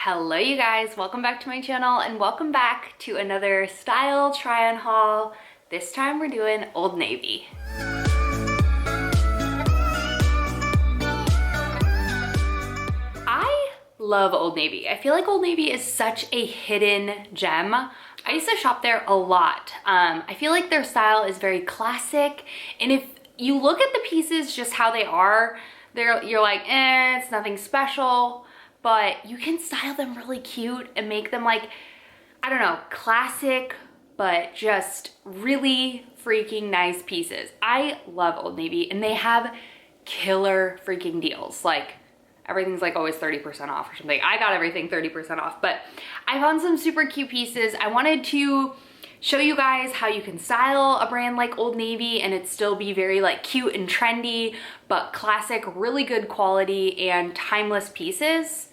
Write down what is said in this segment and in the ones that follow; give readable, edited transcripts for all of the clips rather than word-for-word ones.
Hello you guys, welcome back to my channel and welcome back to another style try on haul. This time we're doing Old Navy. I love Old Navy. I feel like Old Navy is such a hidden gem. I used to shop there a lot. I feel like their style is very classic, and if you look at the pieces just how they are, you're like, it's nothing special. But you can style them really cute and make them like, I don't know, classic, but just really freaking nice pieces. I love Old Navy, and they have killer freaking deals. Like everything's like always 30% off or something. I got everything 30% off, but I found some super cute pieces. I wanted to show you guys how you can style a brand like Old Navy and it still be very like cute and trendy, but classic, really good quality and timeless pieces.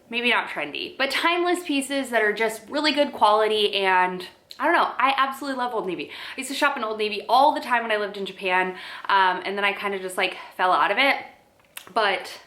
Maybe not trendy, but timeless pieces that are just really good quality. And I don't know, I absolutely love Old Navy. I used to shop in Old Navy all the time when I lived in Japan, and then I kind of just like fell out of it, but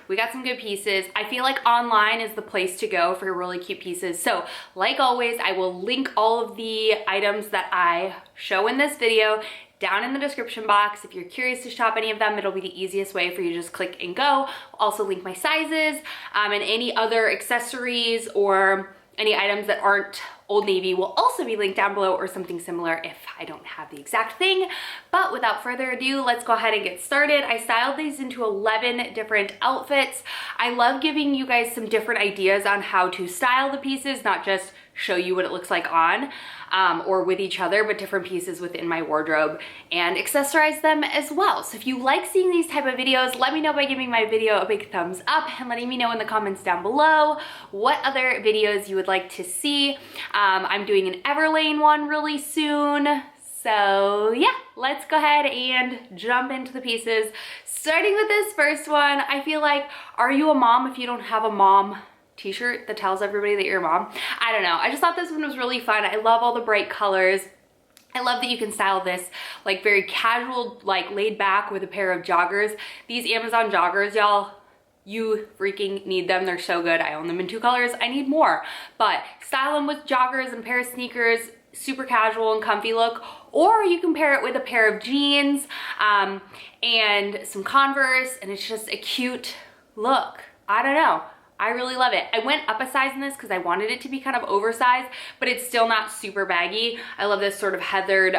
we got some good pieces. I feel like online is the place to go for really cute pieces. So like always, I will link all of the items that I show in this video down in the description box. If you're curious to shop any of them, it'll be the easiest way for you to just click and go. I'll also link my sizes and any other accessories or any items that aren't Old Navy will also be linked down below, or something similar if I don't have the exact thing. But without further ado, let's go ahead and get started. I styled these into 11 different outfits. I love giving you guys some different ideas on how to style the pieces, not just show you what it looks like on or with each other, but different pieces within my wardrobe and accessorize them as well. So if you like seeing these type of videos, let me know by giving my video a big thumbs up and letting me know in the comments down below what other videos you would like to see. I'm doing an Everlane one really soon. So yeah, let's go ahead and jump into the pieces. Starting with this first one, I feel like, are you a mom if you don't have a mom t-shirt that tells everybody that you're a mom? I don't know. I just thought this one was really fun. I love all the bright colors. I love that you can style this like very casual, like laid back with a pair of joggers. These Amazon joggers, y'all, you freaking need them. They're so good. I own them in 2 colors. I need more. But style them with joggers and a pair of sneakers, super casual and comfy look. Or you can pair it with a pair of jeans and some Converse, and it's just a cute look. I don't know. I really love it. I went up a size in this because I wanted it to be kind of oversized, but it's still not super baggy. I love this sort of heathered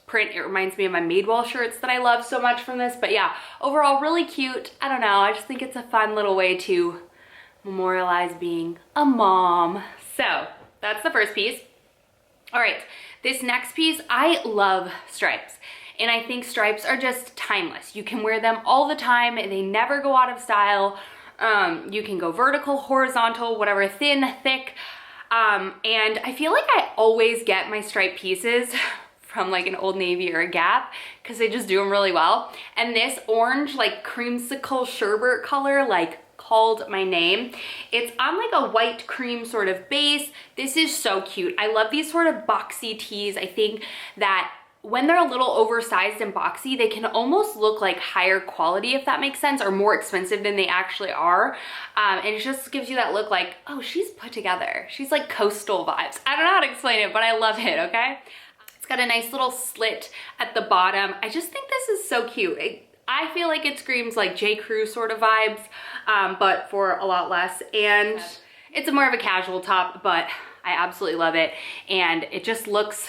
print. It reminds me of my Madewell shirts that I love so much from this. But yeah, overall really cute. I don't know. I just think it's a fun little way to memorialize being a mom. So that's the first piece. All right, this next piece, I love stripes. And I think stripes are just timeless. You can wear them all the time. They never go out of style. You can go vertical, horizontal, whatever, thin, thick. And I feel like I always get my striped pieces from like an Old Navy or a Gap because they just do them really well. And this orange, like creamsicle sherbet color, like called my name. It's on like a white cream sort of base. This is so cute. I love these sort of boxy tees. I think that when they're a little oversized and boxy, they can almost look like higher quality, if that makes sense, or more expensive than they actually are. And it just gives you that look like, oh, she's put together. She's like coastal vibes. I don't know how to explain it, but I love it, okay? It's got a nice little slit at the bottom. I just think this is so cute. I feel like it screams like J. Crew sort of vibes, but for a lot less. And it's more of a casual top, but I absolutely love it. And it just looks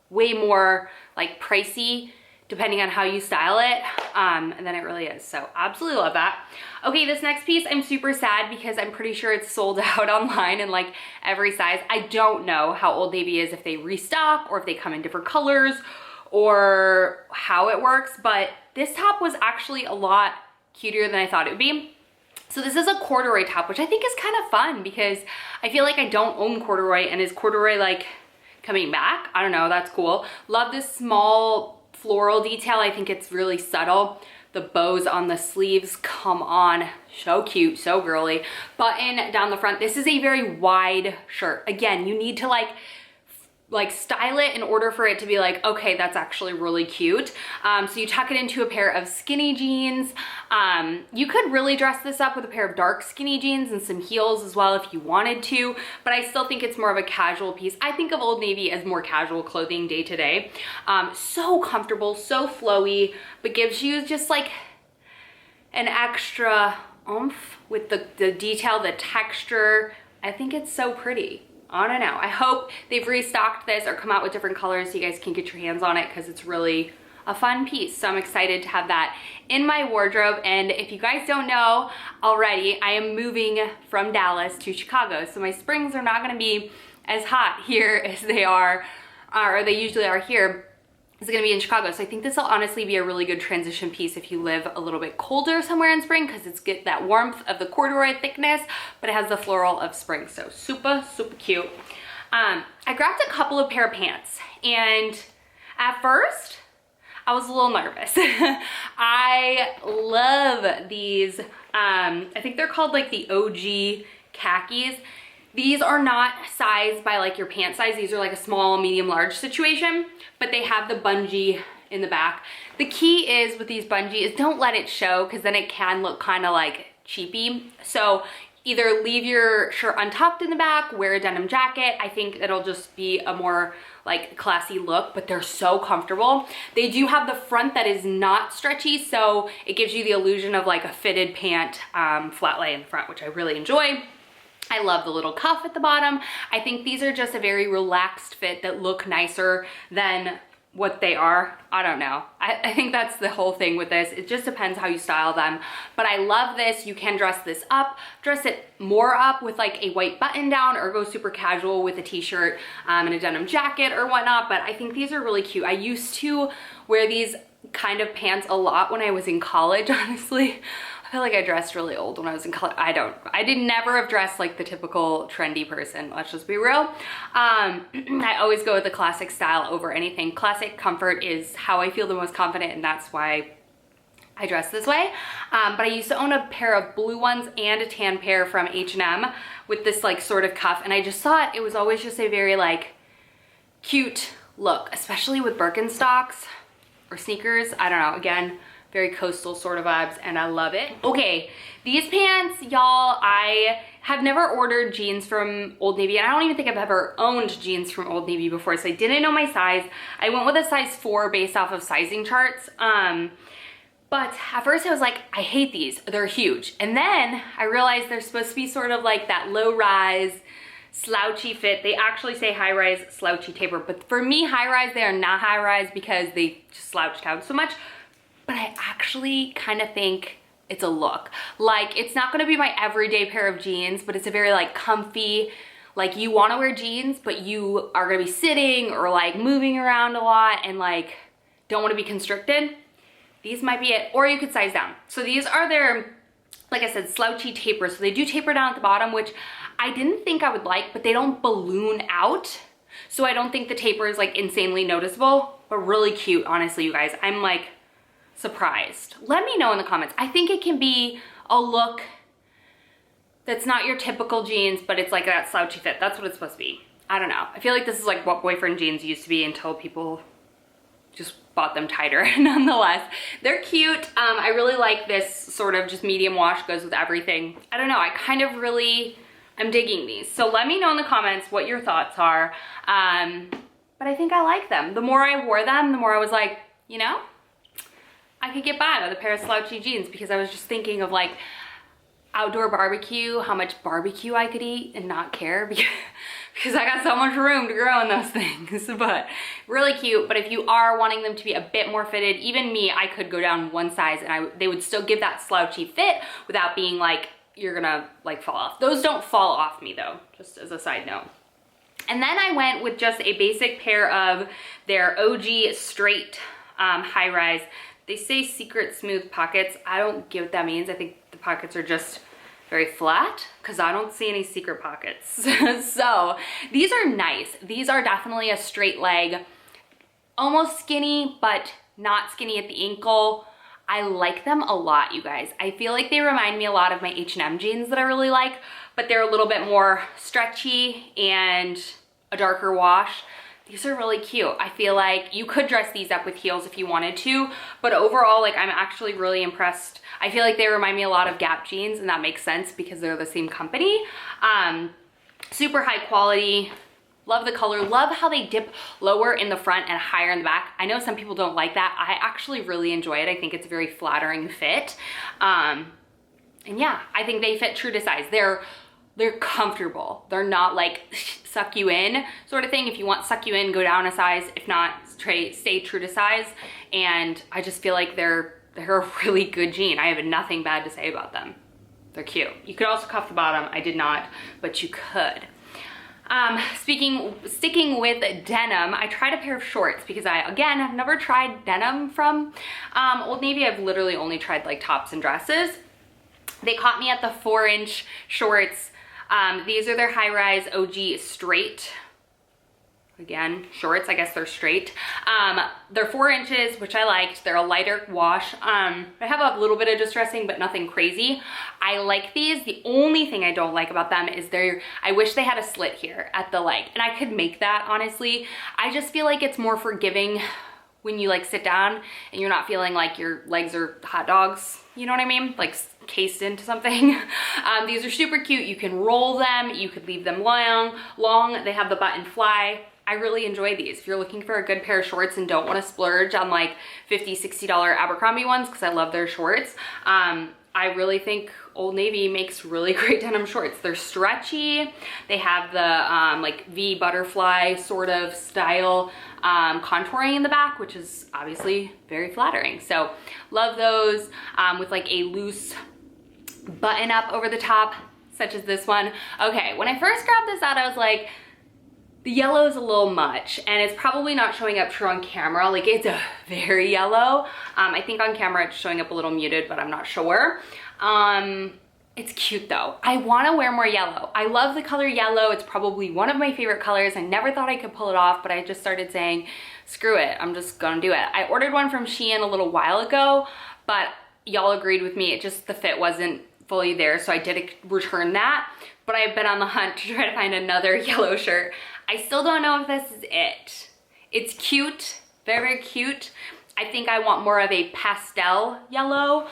way more like pricey depending on how you style it than it really is. So absolutely love that. Okay, this next piece, I'm super sad because I'm pretty sure it's sold out online in like every size. I don't know how Old Navy is, if they restock or if they come in different colors or how it works, but this top was actually a lot cuter than I thought it would be. So this is a corduroy top, which I think is kind of fun because I feel like I don't own corduroy, and is corduroy like coming back? I don't know, that's cool. Love this small floral detail. I think it's really subtle. The bows on the sleeves come on, so cute, so girly. Button down the front. This is a very wide shirt. Again, you need to like like style it in order for it to be like, okay, that's actually really cute. So you tuck it into a pair of skinny jeans. You could really dress this up with a pair of dark skinny jeans and some heels as well if you wanted to, but I still think it's more of a casual piece. I think of Old Navy as more casual clothing day to day. So comfortable, so flowy, but gives you just like an extra oomph with the detail, the texture. I think it's so pretty. I don't know. I hope they've restocked this or come out with different colors so you guys can get your hands on it because it's really a fun piece. So I'm excited to have that in my wardrobe. And if you guys don't know already, I am moving from Dallas to Chicago. So my springs are not gonna be as hot here as they are, or they usually are here. It's gonna be in Chicago. So I think this will honestly be a really good transition piece if you live a little bit colder somewhere in spring, because it's get that warmth of the corduroy thickness, but it has the floral of spring. So super, super cute. I grabbed a couple of pair of pants, and at first I was a little nervous. I love these. I think they're called like the OG khakis. These are not sized by like your pant size. These are like a small, medium, large situation, but they have the bungee in the back. The key is with these bungee is don't let it show, because then it can look kind of like cheapy. So either leave your shirt untucked in the back, wear a denim jacket. I think it'll just be a more like classy look, but they're so comfortable. They do have the front that is not stretchy, so it gives you the illusion of like a fitted pant, flat lay in the front, which I really enjoy. I love the little cuff at the bottom. I think these are just a very relaxed fit that look nicer than what they are. I don't know. I think that's the whole thing with this. It just depends how you style them. But I love this. You can dress this up, dress it more up with like a white button down, or go super casual with a t-shirt and a denim jacket or whatnot. But I think these are really cute. I used to wear these kind of pants a lot when I was in college, honestly. I feel like I dressed really old when I was in college. I did never have dressed like the typical trendy person, let's just be real. I always go with the classic style over anything. Classic comfort is how I feel the most confident, and that's why I dress this way. But I used to own a pair of blue ones and a tan pair from H&M with this like sort of cuff, and I just thought it was always just a very like cute look, especially with Birkenstocks or sneakers. I don't know, again, very coastal sort of vibes, and I love it. Okay, these pants, y'all, I have never ordered jeans from Old Navy, and I don't even think I've ever owned jeans from Old Navy before, so I didn't know my size. I went with a size 4 based off of sizing charts. But at first I was like, I hate these, they're huge. And then I realized they're supposed to be sort of like that low rise, slouchy fit. They actually say high rise, slouchy taper, but for me, high rise, they are not high rise because they just slouch down so much. But I actually kind of think it's a look. Like, it's not gonna be my everyday pair of jeans, but it's a very like comfy, like you wanna wear jeans, but you are gonna be sitting or like moving around a lot and like don't wanna be constricted. These might be it, or you could size down. So these are their, like I said, slouchy taper. So they do taper down at the bottom, which I didn't think I would like, but they don't balloon out. So I don't think the taper is like insanely noticeable, but really cute, honestly, you guys. I'm like, surprised. Let me know in the comments. I think it can be a look that's not your typical jeans, but it's like that slouchy fit. That's what it's supposed to be. I don't know. I feel like this is like what boyfriend jeans used to be until people just bought them tighter. Nonetheless, they're cute. I really like this sort of just medium wash, goes with everything. I don't know. I kind of really, I'm digging these. So let me know in the comments what your thoughts are. But I think I like them. The more I wore them, the more I was like, you know, I could get by with a pair of slouchy jeans, because I was just thinking of like outdoor barbecue, how much barbecue I could eat and not care, because I got so much room to grow in those things. But really cute. But if you are wanting them to be a bit more fitted, even me, I could go down one size and they would still give that slouchy fit without being like, you're gonna like fall off. Those don't fall off me though, just as a side note. And then I went with just a basic pair of their OG straight high rise. They say secret smooth pockets. I don't get what that means. I think the pockets are just very flat, because I don't see any secret pockets. So these are nice. These are definitely a straight leg, almost skinny, but not skinny at the ankle. I like them a lot, you guys. I feel like they remind me a lot of my H&M jeans that I really like, but they're a little bit more stretchy and a darker wash. these are really cute. I feel like you could dress these up with heels if you wanted to, but overall, like, I'm actually really impressed. I feel like they remind me a lot of Gap jeans, and that makes sense because they're the same company. Super high quality. Love the color. Love how they dip lower in the front and higher in the back. I know some people don't like that. I actually really enjoy it. I think it's a very flattering fit. And yeah, I think they fit true to size. They're comfortable. They're not like suck you in sort of thing. If you want suck you in, go down a size. If not, stay true to size. And I just feel like they're a really good jean. I have nothing bad to say about them. They're cute. You could also cuff the bottom. I did not, but you could. Sticking with denim, I tried a pair of shorts because again, have never tried denim from Old Navy. I've literally only tried like tops and dresses. They caught me at the 4-inch shorts. These are their high-rise OG straight. Again, shorts, I guess they're straight. They're 4 inches, which I liked. They're a lighter wash. They have a little bit of distressing, but nothing crazy. I like these. The only thing I don't like about them is I wish they had a slit here at the leg. And I could make that, honestly. I just feel like it's more forgiving when you like sit down and you're not feeling like your legs are hot dogs. You know what I mean? Like cased into something. These are super cute. You can roll them. You could leave them long. They have the button fly. I really enjoy these. If you're looking for a good pair of shorts and don't want to splurge on like $50, $60 Abercrombie ones, because I love their shorts, I really think Old Navy makes really great denim shorts. They're stretchy. They have the like V butterfly sort of style contouring in the back, which is obviously very flattering. So love those with like a loose button up over the top, such as this one. Okay, when I first grabbed this out, I was like, the yellow is a little much, and it's probably not showing up true on camera. Like, it's a very yellow. I think on camera it's showing up a little muted, but I'm not sure. It's cute though. I want to wear more yellow. I love the color yellow. It's probably one of my favorite colors. I never thought I could pull it off, but I just started saying, screw it, I'm just gonna do it. I ordered one from Shein a little while ago, but y'all agreed with me. The fit wasn't fully there, so I did return that. But I've been on the hunt to try to find another yellow shirt. I still don't know if this is it. It's cute, very, very cute. I think I want more of a pastel yellow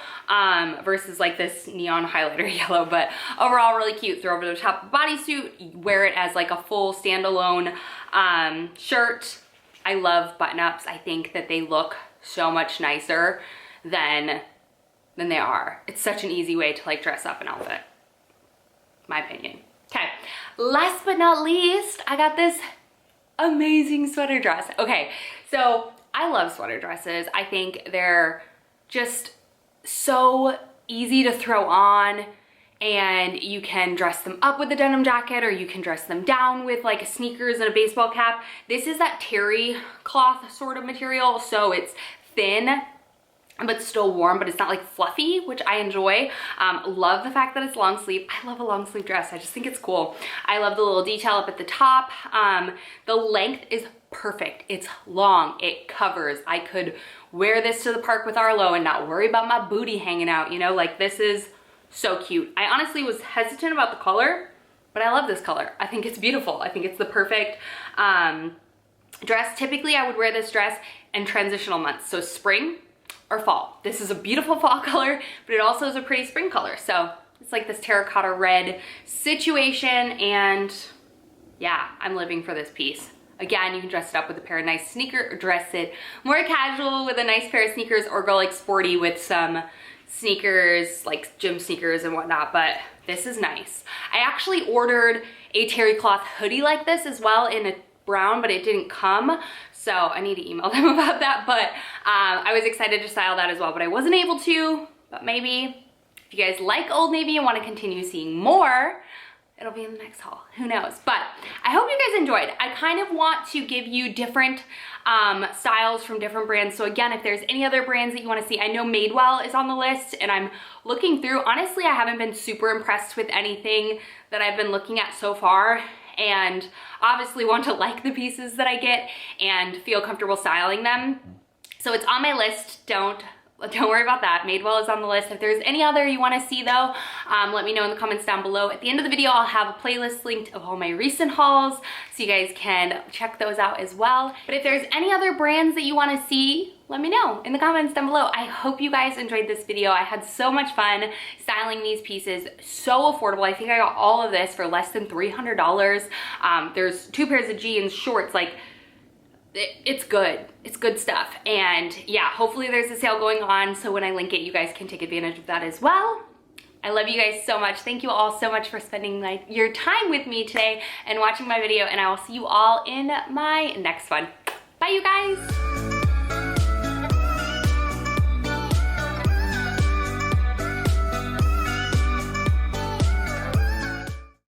versus like this neon highlighter yellow, but overall really cute. Throw over the top of the bodysuit, wear it as like a full standalone shirt. I love button-ups. I think that they look so much nicer than they are. It's such an easy way to like dress up an outfit. My opinion. Okay, last but not least, I got this amazing sweater dress. Okay, so I love sweater dresses. I think they're just so easy to throw on, and you can dress them up with a denim jacket, or you can dress them down with like sneakers and a baseball cap. This is that terry cloth sort of material, so it's thin but still warm, but it's not like fluffy, which I enjoy. Love the fact that it's long sleeve. I love a long sleeve dress. I just think it's cool. I love the little detail up at the top. The length is perfect. It's long, it covers. I could wear this to the park with Arlo and not worry about my booty hanging out, you know, like this is so cute. I honestly was hesitant about the color, but I love this color. I think it's beautiful. I think it's the perfect dress. Typically I would wear this dress in transitional months, so spring or fall. This is a beautiful fall color, but it also is a pretty spring color. So it's like this terracotta red situation, and yeah, I'm living for this piece. Again, you can dress it up with a pair of nice sneakers, or dress it more casual with a nice pair of sneakers, or go like sporty with some sneakers, like gym sneakers and whatnot, but this is nice. I actually ordered a terry cloth hoodie like this as well in a brown, but it didn't come. So I need to email them about that, but I was excited to style that as well, but I wasn't able to. But maybe if you guys like Old Navy and want to continue seeing more, it'll be in the next haul, who knows. But I hope you guys enjoyed. I kind of want to give you different styles from different brands. So again, if there's any other brands that you want to see, I know Madewell is on the list, and I'm looking through. Honestly, I haven't been super impressed with anything that I've been looking at so far, and obviously want to like the pieces that I get and feel comfortable styling them. So it's on my list. Don't don't worry about that. Madewell is on the list. If there's any other you want to see though, let me know in the comments down below. At the end of the video, I'll have a playlist linked of all my recent hauls so you guys can check those out as well. But if there's any other brands that you want to see, let me know in the comments down below. I hope you guys enjoyed this video. I had so much fun styling these pieces. So affordable. I think I got all of this for less than $300. There's 2 pairs of jeans, shorts, like it's good. It's good stuff. And yeah, hopefully there's a sale going on, so when I link it, you guys can take advantage of that as well. I love you guys so much. Thank you all so much for spending your time with me today and watching my video, and I will see you all in my next one. Bye, you guys.